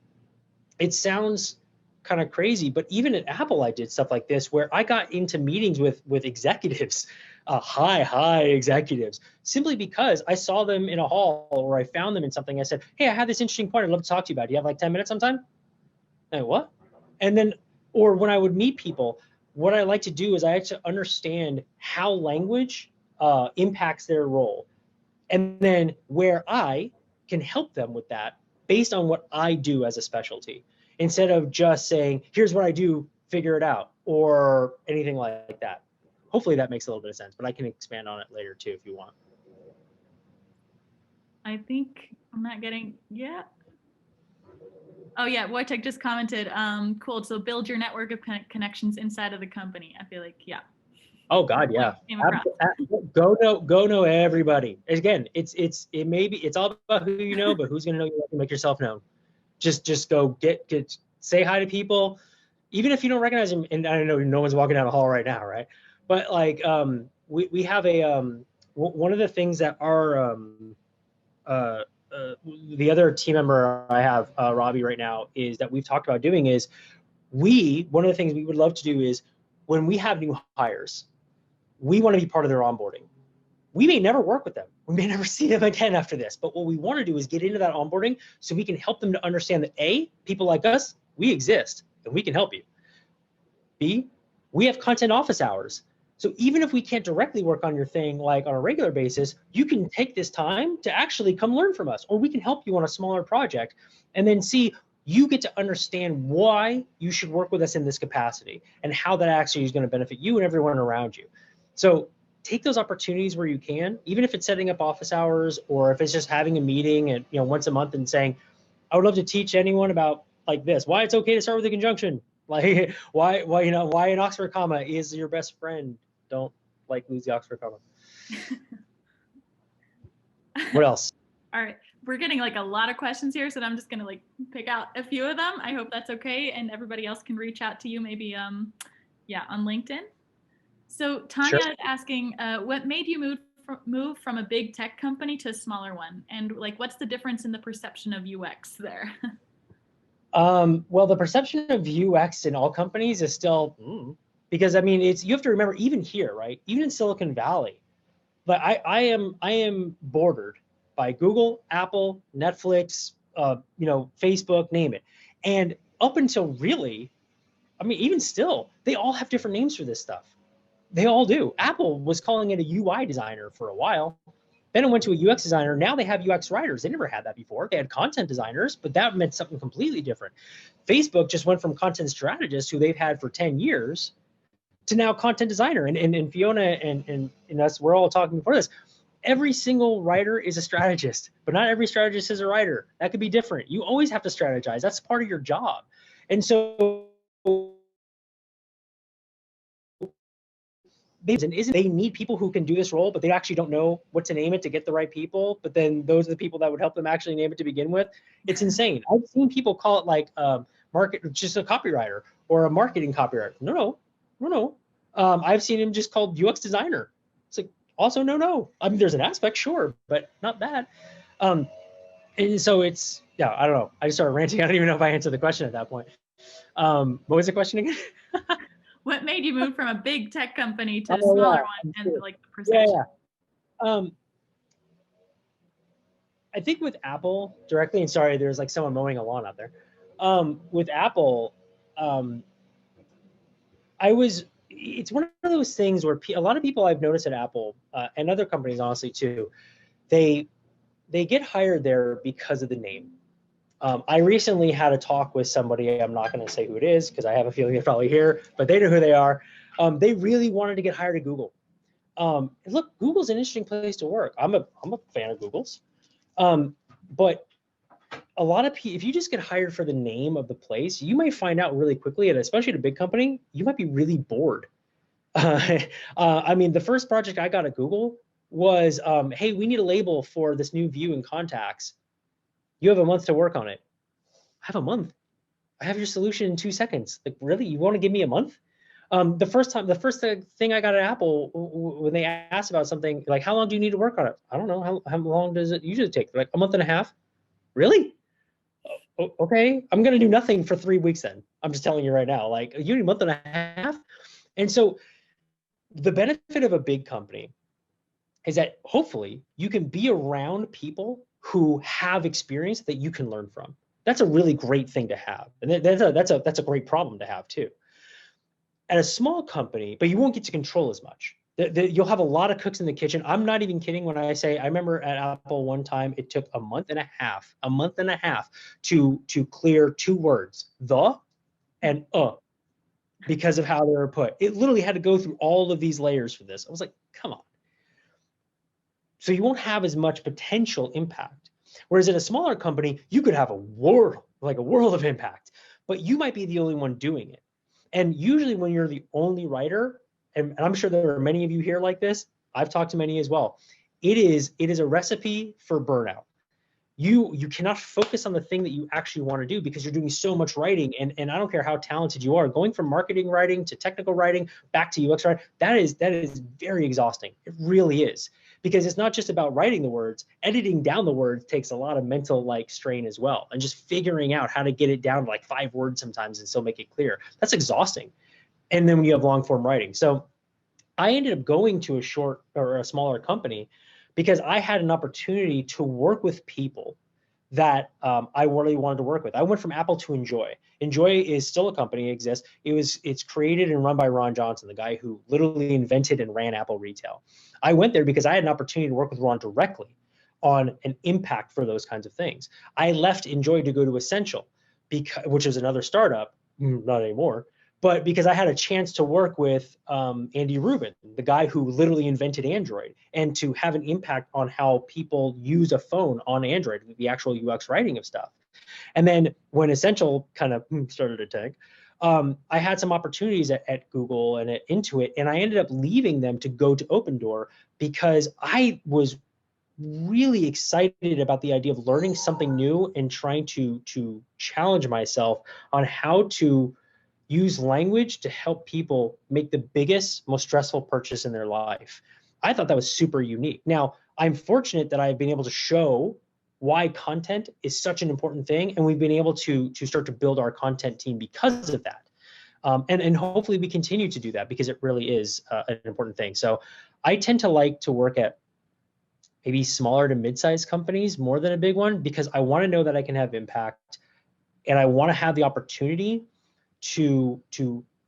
sounds kind of crazy, but even at Apple, I did stuff like this where I got into meetings with executives, high executives, simply because I saw them in a hall or I found them in something. I said, hey, I have this interesting point I'd love to talk to you about. Do you have like 10 minutes sometime? And what? And then, or when I would meet people, what I like to do is I like to understand how language impacts their role. And then where I can help them with that based on what I do as a specialty, instead of just saying, here's what I do, figure it out, or anything like that. Hopefully that makes a little bit of sense, but I can expand on it later too if you want. I think I'm not getting, yeah. Oh yeah, Wojtek just commented, cool, so build your network of connections inside of the company. I feel like, yeah. Oh God, yeah. Came across. Go know everybody. Again, it's all about who you know, but who's gonna know you to make yourself known. Just go get say hi to people, even if you don't recognize them. And I know no one's walking down the hall right now, right? But like we have a one of the things that our the other team member I have, Robbie, right now, is that we've talked about doing is one of the things we would love to do is when we have new hires, we want to be part of their onboarding. We may never work with them. We may never see them again after this. But what we want to do is get into that onboarding so we can help them to understand that A, people like us, we exist and we can help you. B, we have content office hours. So even if we can't directly work on your thing like on a regular basis, you can take this time to actually come learn from us, or we can help you on a smaller project and then see you get to understand why you should work with us in this capacity and how that actually is going to benefit you and everyone around you. So take those opportunities where you can, even if it's setting up office hours or if it's just having a meeting and once a month and saying, I would love to teach anyone about like this, why it's okay to start with a conjunction, like why an Oxford comma is your best friend. Don't like lose the Oxford comma. What else? All right, we're getting like a lot of questions here, so I'm just gonna like pick out a few of them. I hope that's okay, and everybody else can reach out to you maybe on LinkedIn. So Tanya is asking, what made you move from a big tech company to a smaller one, and like what's the difference in the perception of UX there? Well, the perception of UX in all companies is still because I mean you have to remember, even here, right? Even in Silicon Valley, but I am bordered by Google, Apple, Netflix, Facebook, name it. And up until really, I mean, even still, they all have different names for this stuff. They all do. Apple was calling it a UI designer for a while. Then it went to a UX designer. Now they have UX writers. They never had that before. They had content designers, but that meant something completely different. Facebook just went from content strategist, who they've had for 10 years, to now content designer. And Fiona and us, we're all talking before this. Every single writer is a strategist, but not every strategist is a writer. That could be different. You always have to strategize. That's part of your job. And so they need people who can do this role, but they actually don't know what to name it to get the right people. But then those are the people that would help them actually name it to begin with. It's insane. I've seen people call it like just a copywriter or a marketing copywriter. No. I've seen him just called UX designer. It's like, also, no. I mean, there's an aspect, sure, but not that. And so it's, I don't know. I just started ranting. I don't even know if I answered the question at that point. What was the question again? What made you move from a big tech company to a smaller one, and like the perception? I think with Apple directly, and sorry, there's like someone mowing a lawn out there. With Apple, it's one of those things where a lot of people I've noticed at Apple and other companies, honestly too, they get hired there because of the name. I recently had a talk with somebody, I'm not going to say who it is because I have a feeling they're probably here, but they know who they are. They really wanted to get hired at Google. Look, Google's an interesting place to work. I'm a fan of Google's. But a lot of people, if you just get hired for the name of the place, you might find out really quickly, and especially at a big company, you might be really bored. I mean, the first project I got at Google was, hey, we need a label for this new view in contacts. You have a month to work on it. I have a month. I have your solution in 2 seconds. Like, really? You want to give me a month? The first thing I got at Apple, when they asked about something, like, how long do you need to work on it? I don't know. How long does it usually take? They're like, a month and a half. Really? Okay. I'm going to do nothing for 3 weeks then. I'm just telling you right now, like, you need a month and a half. And so the benefit of a big company is that hopefully you can be around people who have experience that you can learn from. That's a really great thing to have. And that's a great problem to have too. At a small company, but you won't get to control as much. You'll have a lot of cooks in the kitchen. I'm not even kidding when I say, I remember at Apple one time, it took a month and a half to clear 2 words, the and because of how they were put. It literally had to go through all of these layers for this. I was like, come on. So you won't have as much potential impact. Whereas in a smaller company, you could have a world of impact, but you might be the only one doing it. And usually when you're the only writer, and I'm sure there are many of you here like this, I've talked to many as well, it is a recipe for burnout. You cannot focus on the thing that you actually want to do because you're doing so much writing, and I don't care how talented you are, going from marketing writing to technical writing back to UX writing, that is very exhausting. It really is, because it's not just about writing the words. Editing down the words takes a lot of mental strain as well, and just figuring out how to get it down to 5 words sometimes and still make it clear. That's exhausting. And then when you have long form writing. So I ended up going to a smaller company because I had an opportunity to work with people that I really wanted to work with. I went from Apple to Enjoy. Enjoy is still a company, it exists. It's created and run by Ron Johnson, the guy who literally invented and ran Apple Retail. I went there because I had an opportunity to work with Ron directly on an impact for those kinds of things. I left Enjoy to go to Essential, which is another startup, not anymore, but because I had a chance to work with Andy Rubin, the guy who literally invented Android, and to have an impact on how people use a phone on Android, the actual UX writing of stuff. And then when Essential kind of started to tank, I had some opportunities at Google and at Intuit, and I ended up leaving them to go to Open Door because I was really excited about the idea of learning something new and trying to challenge myself on how to use language to help people make the biggest, most stressful purchase in their life. I thought that was super unique. Now, I'm fortunate that I've been able to show why content is such an important thing, and we've been able to start to build our content team because of that. And hopefully we continue to do that because it really is an important thing. So I tend to like to work at maybe smaller to mid-sized companies more than a big one, because I want to know that I can have impact, and I want to have the opportunity to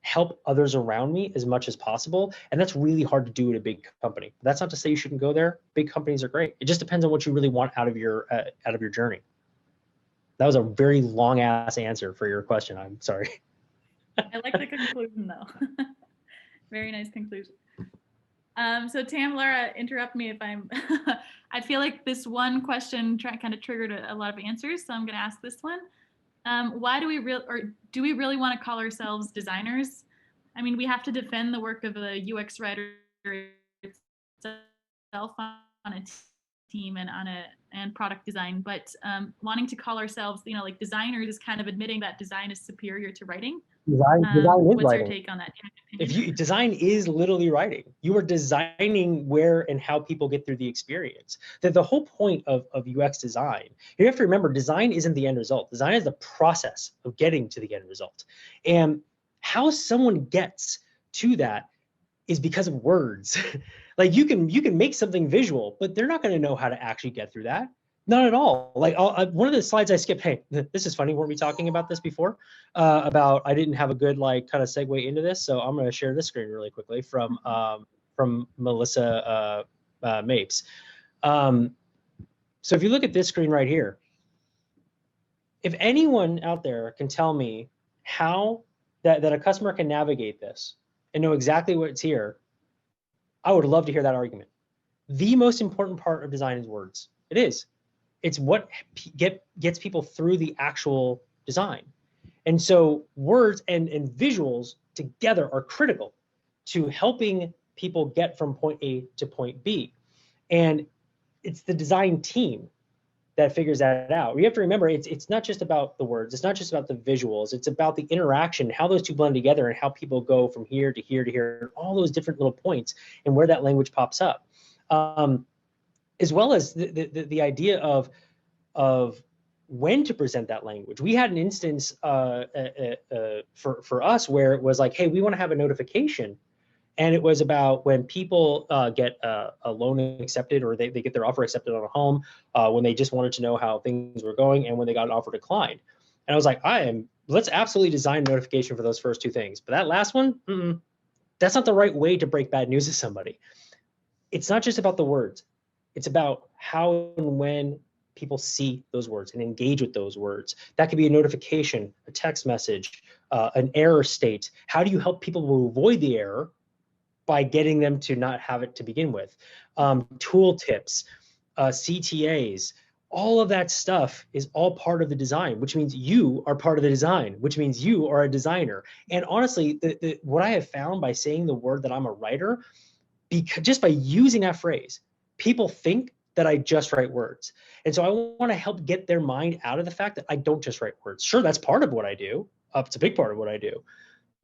help others around me as much as possible. And that's really hard to do at a big company. That's not to say you shouldn't go there. Big companies are great. It just depends on what you really want out of your journey. That was a very long ass answer for your question. I'm sorry. I like the conclusion though. Very nice conclusion. So Tam, Laura, interrupt me if I'm, I feel like this one question kind of triggered a lot of answers. So I'm going to ask this one. Why do we really want to call ourselves designers? I mean, we have to defend the work of a UX writer itself on a team and product design, but wanting to call ourselves, designers is kind of admitting that design is superior to writing. Design is what's writing. your take on that? Design is literally writing. You are designing where and how people get through the experience. The whole point of UX design, you have to remember, design isn't the end result. Design is the process of getting to the end result. And how someone gets to that is because of words. You can make something visual, but they're not going to know how to actually get through that. Not at all. One of the slides I skipped, hey, this is funny. Weren't we talking about this before? About I didn't have a good kind of segue into this, so I'm going to share this screen really quickly from Melissa Mapes. So if you look at this screen right here, if anyone out there can tell me how that a customer can navigate this and know exactly what's here, I would love to hear that argument. The most important part of design is words. It is. It's what gets people through the actual design. And so words and visuals together are critical to helping people get from point A to point B. And it's the design team that figures that out. You have to remember, it's not just about the words. It's not just about the visuals. It's about the interaction, how those two blend together, and how people go from here to here to here, all those different little points, and where that language pops up. As well as the idea of when to present that language. We had an instance for us where it was like, hey, we want to have a notification. And it was about when people get a loan accepted, or they get their offer accepted on a home, when they just wanted to know how things were going, and when they got an offer declined. And I was like, let's absolutely design a notification for those first two things. But that last one, that's not the right way to break bad news to somebody. It's not just about the words. It's about how and when people see those words and engage with those words. That could be a notification, a text message, an error state. How do you help people avoid the error by getting them to not have it to begin with. Tool tips, CTAs, all of that stuff is all part of the design, which means you are part of the design, which means you are a designer. And honestly, what I have found by saying the word that I'm a writer, because just by using that phrase, people think that I just write words. And so I want to help get their mind out of the fact that I don't just write words. Sure, that's part of what I do. It's a big part of what I do.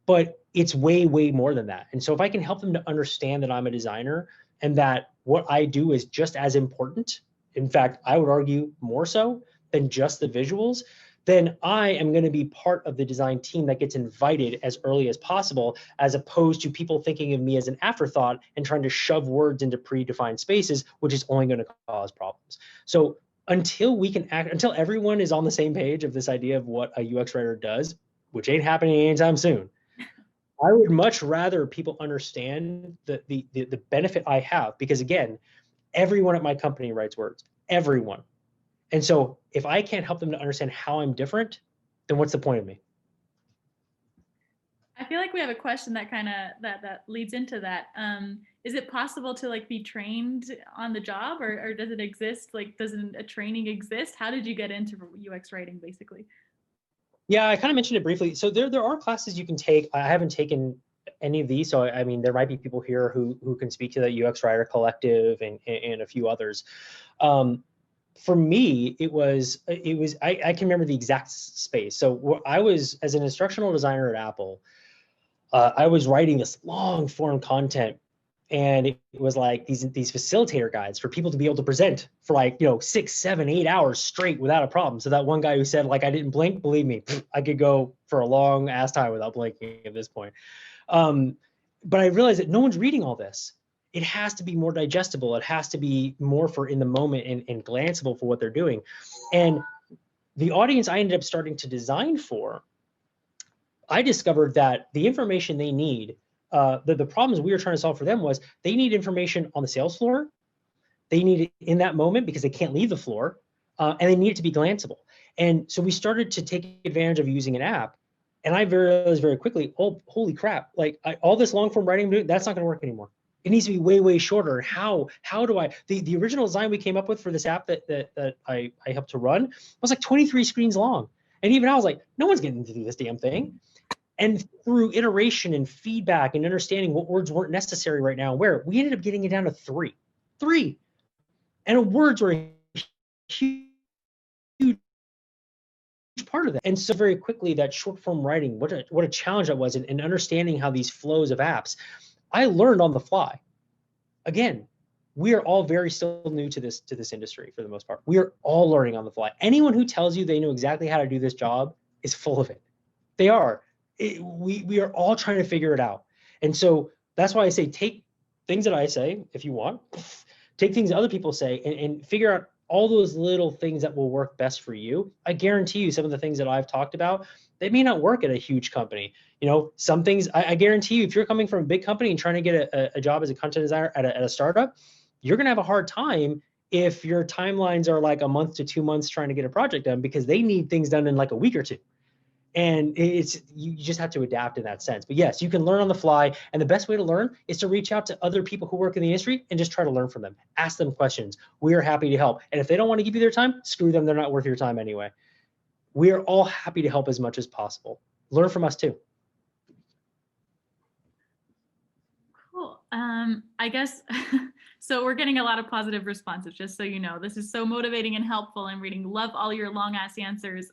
But it's way, way more than that. And so if I can help them to understand that I'm a designer and that what I do is just as important, in fact, I would argue more so than just the visuals, then I am going to be part of the design team that gets invited as early as possible, as opposed to people thinking of me as an afterthought and trying to shove words into predefined spaces, which is only going to cause problems. So until everyone is on the same page of this idea of what a UX writer does, which ain't happening anytime soon, I would much rather people understand the benefit I have, because again, everyone at my company writes words, everyone. And so if I can't help them to understand how I'm different, then what's the point of me? I feel like we have a question that kind of that leads into that. Is it possible to like be trained on the job, or does it exist? Like, doesn't a training exist? How did you get into UX writing, basically? Yeah, I kind of mentioned it briefly. So there are classes you can take. I haven't taken any of these, so I mean, there might be people here who can speak to the UX Writer Collective and a few others. For me, I can remember the exact space. So I was, as an instructional designer at Apple, I was writing this long form content, and it was like these facilitator guides for people to be able to present for like 6, 7, 8 hours straight without a problem. So that one guy who said like I didn't blink, believe me, I could go for a long ass time without blinking at this point. But I realized that no one's reading all this. It has to be more digestible. It has to be more for in the moment and glanceable for what they're doing. And the audience I ended up starting to design for, I discovered that the information they need, the problems we were trying to solve for them was they need information on the sales floor. They need it in that moment because they can't leave the floor, and they need it to be glanceable. And so we started to take advantage of using an app. And I realized very quickly, oh, holy crap, like all this long form writing, that's not going to work anymore. It needs to be way, way shorter. How do I, the original design we came up with for this app that I helped to run was like 23 screens long. And even I was like, no one's getting to do this damn thing. And through iteration and feedback and understanding what words weren't necessary right now and where, we ended up getting it down to three. And words were a huge part of that. And so very quickly, that short form writing, what a challenge that was, and understanding how these flows of apps, I learned on the fly. Again, we are all very still new to this industry for the most part. We are all learning on the fly. Anyone who tells you they know exactly how to do this job is full of it. They are. We are all trying to figure it out. And so that's why I say take things that I say, if you want, take things that other people say and figure out all those little things that will work best for you. I guarantee you some of the things that I've talked about, they may not work at a huge company. Some things, I guarantee you, if you're coming from a big company and trying to get a job as a content designer at a startup, you're going to have a hard time if your timelines are like a month to 2 months trying to get a project done, because they need things done in like a week or two. And you just have to adapt in that sense. But yes, you can learn on the fly. And the best way to learn is to reach out to other people who work in the industry and just try to learn from them. Ask them questions. We are happy to help. And if they don't want to give you their time, screw them. They're not worth your time anyway. We are all happy to help as much as possible. Learn from us too. Cool. I guess, so we're getting a lot of positive responses, just so you know. This is so motivating and helpful. I'm reading, love all your long ass answers.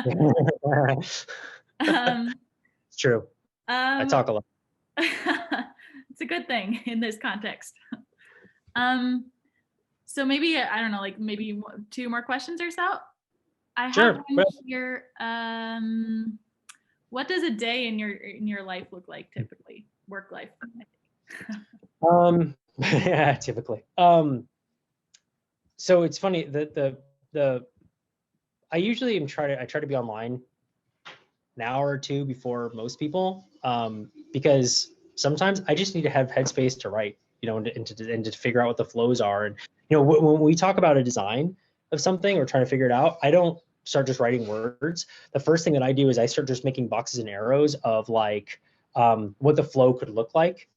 It's true. I talk a lot. It's a good thing in this context. So maybe, I don't know, like maybe 2 more questions or so. I have one here. What does a day in your life look like typically? Work life? Yeah, typically. So it's funny that I usually I try to be online an hour or 2 before most people, because sometimes I just need to have headspace to write, and to figure out what the flows are. And when we talk about a design of something or trying to figure it out, I don't start just writing words. The first thing that I do is I start just making boxes and arrows of like what the flow could look like.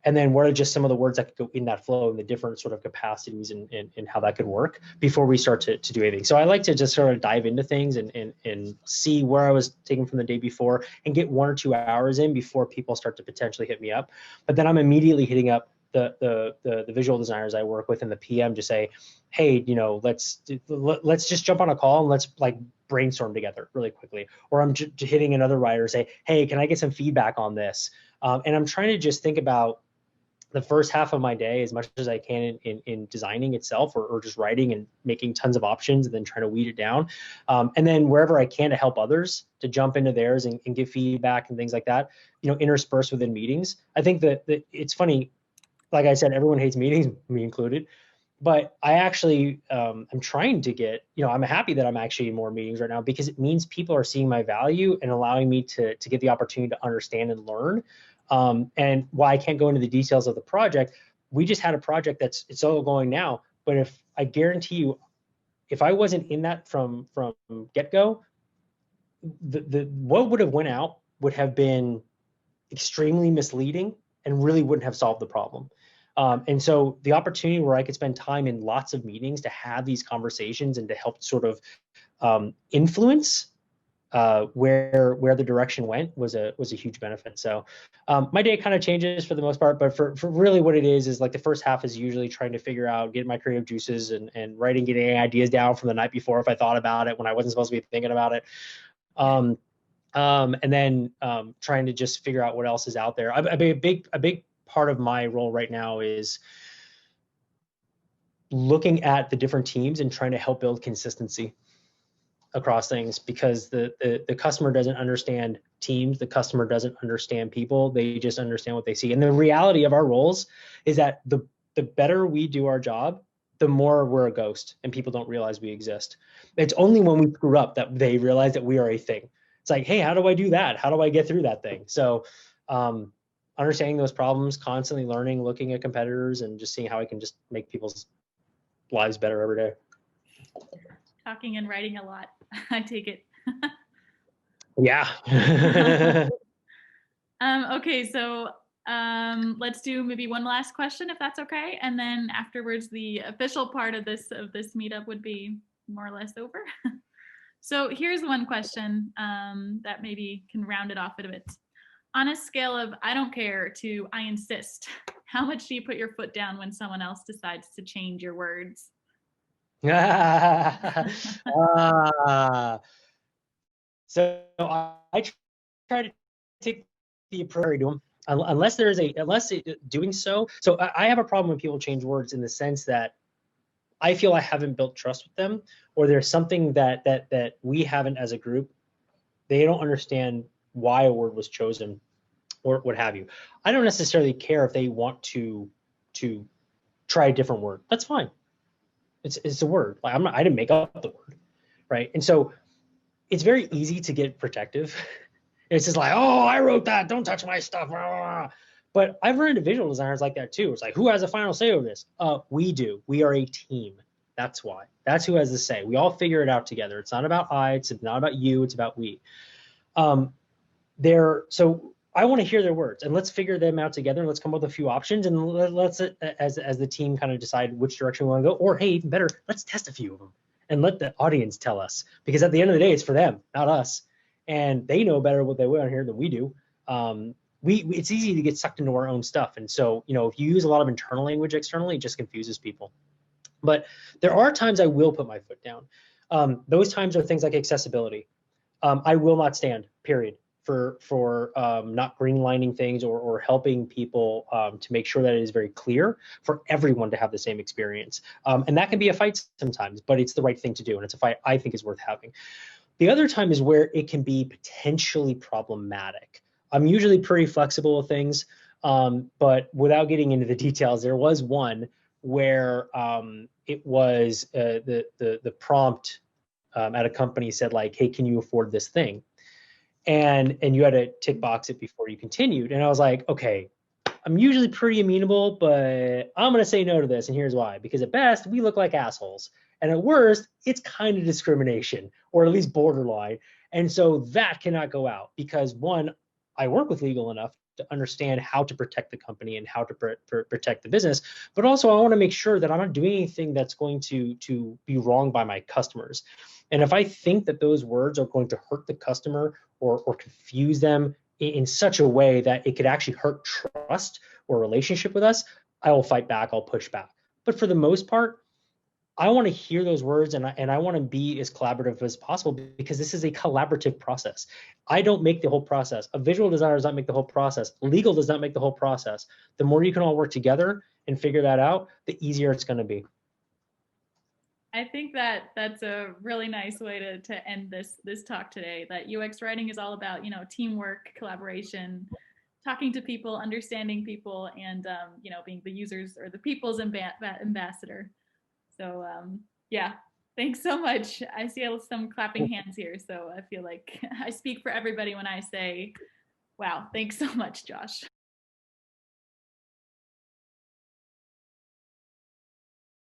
And then what are just some of the words that could go in that flow and the different sort of capacities and how that could work before we start to do anything. So I like to just sort of dive into things and see where I was taking from the day before and get 1 or 2 hours in before people start to potentially hit me up. But then I'm immediately hitting up the visual designers I work with and the PM to say, hey, you know, let's just jump on a call and let's like brainstorm together really quickly. Or I'm hitting another writer, say, hey, can I get some feedback on this? And I'm trying to just think about the first half of my day as much as I can in designing itself or just writing and making tons of options and then trying to weed it down. And then wherever I can to help others to jump into theirs and give feedback and things like that, you know, interspersed within meetings. I think that it's funny, like I said, everyone hates meetings, me included. But I actually, I'm trying to get, you know, I'm happy that I'm actually in more meetings right now because it means people are seeing my value and allowing me to get the opportunity to understand and learn. And while I can't go into the details of the project, we just had a project it's all going now. But if I guarantee you, if I wasn't in that from get-go, the what would have went out would have been extremely misleading and really wouldn't have solved the problem. And so the opportunity where I could spend time in lots of meetings to have these conversations and to help sort of influence where the direction went was a huge benefit. So my day kind of changes for the most part, but for really what it is like the first half is usually trying to figure out, get my creative juices and writing, getting ideas down from the night before if I thought about it when I wasn't supposed to be thinking about it. And then trying to just figure out what else is out there. A big part of my role right now is looking at the different teams and trying to help build consistency across things, because the customer doesn't understand teams, the customer doesn't understand people, they just understand what they see. And the reality of our roles is that the better we do our job, the more we're a ghost and people don't realize we exist. It's only when we screw up that they realize that we are a thing. It's like, hey, how do I do that? How do I get through that thing? So understanding those problems, constantly learning, looking at competitors, and just seeing how I can just make people's lives better every day. Talking and writing a lot, I take it. Yeah. Okay, so let's do maybe one last question, if that's okay, and then afterwards the official part of this meetup would be more or less over. So here's one question that maybe can round it off a bit. On a scale of I don't care to I insist, how much do you put your foot down when someone else decides to change your words? So I try to take the approach to them unless doing so. So I have a problem when people change words in the sense that I feel I haven't built trust with them, or there's something that we haven't as a group. They don't understand why a word was chosen or what have you. I don't necessarily care if they want to try a different word. That's fine. It's a word. Like I didn't make up the word, right? And so it's very easy to get protective. It's just like, oh, I wrote that. Don't touch my stuff. But I've run into visual designers like that too. It's like, who has a final say over this? We do. We are a team. That's why. That's who has the say. We all figure it out together. It's not about I. It's not about you. It's about we. So I want to hear their words, and let's figure them out together. Let's come up with a few options, and let's as the team kind of decide which direction we want to go. Or hey, even better, let's test a few of them and let the audience tell us, because at the end of the day, it's for them, not us, and they know better what they want to hear than we do. It's easy to get sucked into our own stuff, and so if you use a lot of internal language externally, it just confuses people. But there are times I will put my foot down. Those times are things like accessibility. I will not stand, period, for not greenlining things or helping people to make sure that it is very clear for everyone to have the same experience. And that can be a fight sometimes, but it's the right thing to do, and it's a fight I think is worth having. The other time is where it can be potentially problematic. I'm usually pretty flexible with things, but without getting into the details, there was one where it was the prompt at a company said like, hey, can you afford this thing? And you had to tick box it before you continued. And I was like, okay, I'm usually pretty amenable, but I'm going to say no to this. And here's why. Because at best, we look like assholes. And at worst, it's kind of discrimination, or at least borderline. And so that cannot go out because, one, I work with legal enough to understand how to protect the company and how to protect the business, but also I want to make sure that I'm not doing anything that's going to be wrong by my customers. And if I think that those words are going to hurt the customer or confuse them in such a way that it could actually hurt trust or relationship with us, I will fight back, I'll push back. But for the most part, I want to hear those words and I want to be as collaborative as possible because this is a collaborative process. I don't make the whole process. A visual designer does not make the whole process. Legal does not make the whole process. The more you can all work together and figure that out, the easier it's going to be. I think that that's a really nice way to end this talk today, that UX writing is all about, you know, teamwork, collaboration, talking to people, understanding people, and you know, being the users or the people's ambassador. So yeah, thanks so much. I see some clapping hands here, so I feel like I speak for everybody when I say, wow, thanks so much, Josh.